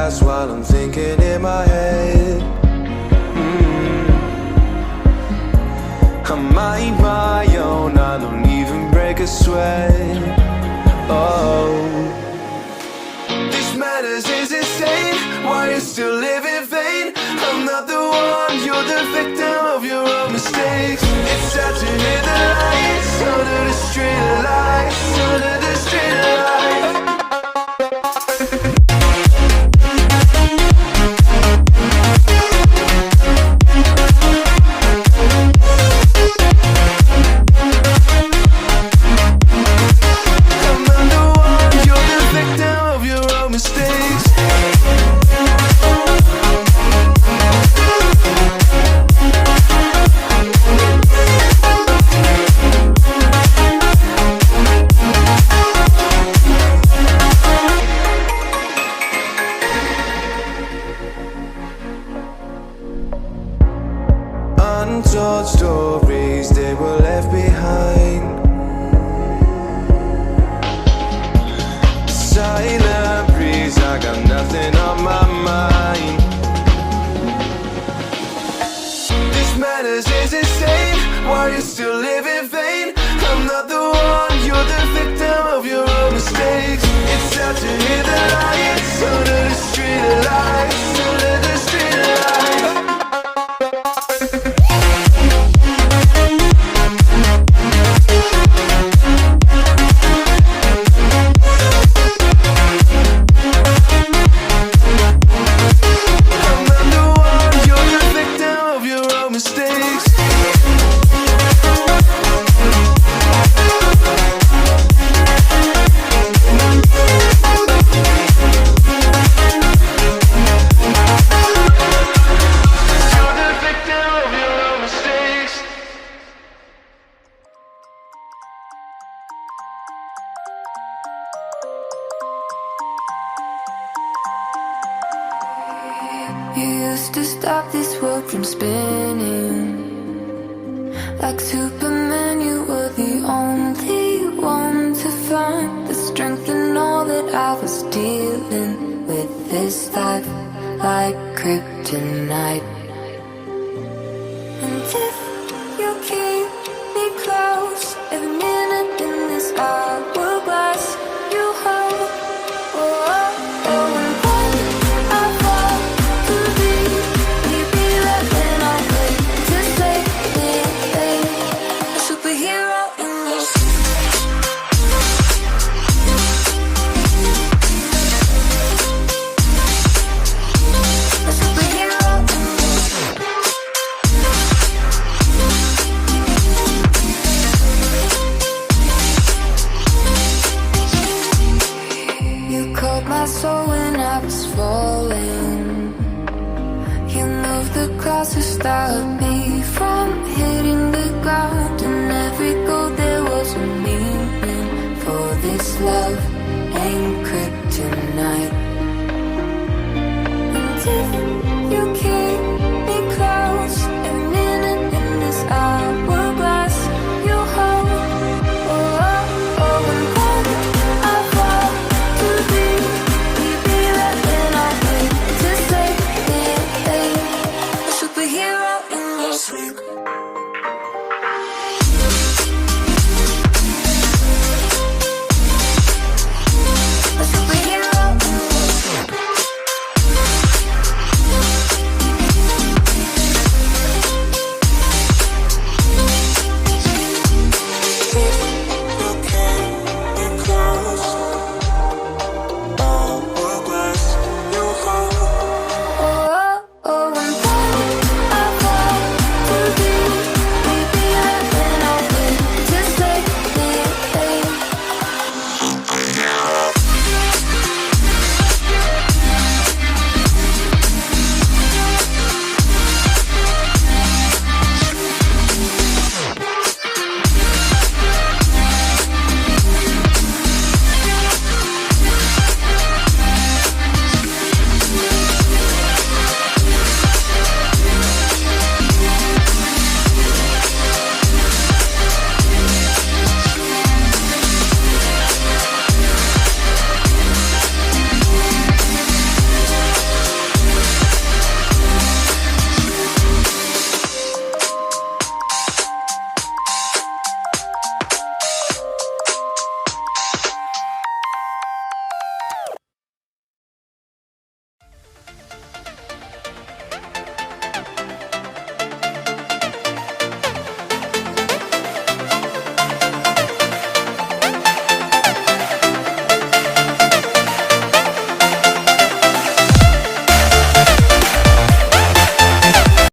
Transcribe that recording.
past while I'm thinking in my head. I mind my own, I don't even break a sweat. Oh, this matters is insane. Why you still live in vain? I'm not the one, you're the victim of your own mistakes. It's sad to hear the lights under the street lights, under the street lights. Untold stories, they were left behind. Silent breeze, I got nothing on my mind. This matters is insane. Why you still live in vain? I'm not the one, you're the victim of your own mistakes. It's sad to hear the lights under the street lights, under the street lights. You used to stop this world from spinning. Like Superman, you were the only one to find the strength in all that I was dealing with. This life like kryptonite. And if you keep me close, every minute in this hourglass you hold. Oh, oh, oh, and when I fall to thee, will you be there when I wait to save me? A superhero in your a superhero in you caught my soul when I was falling. You moved the cross to stop me from hitting the ground. And every goal there was a meaning. For this love ain't kryptonite. And if you keep me close, every minute in this hourglass you hold. Oh, oh, oh, and when I fall to thee, will you be there when I wait to save me? A superhero in your sleep.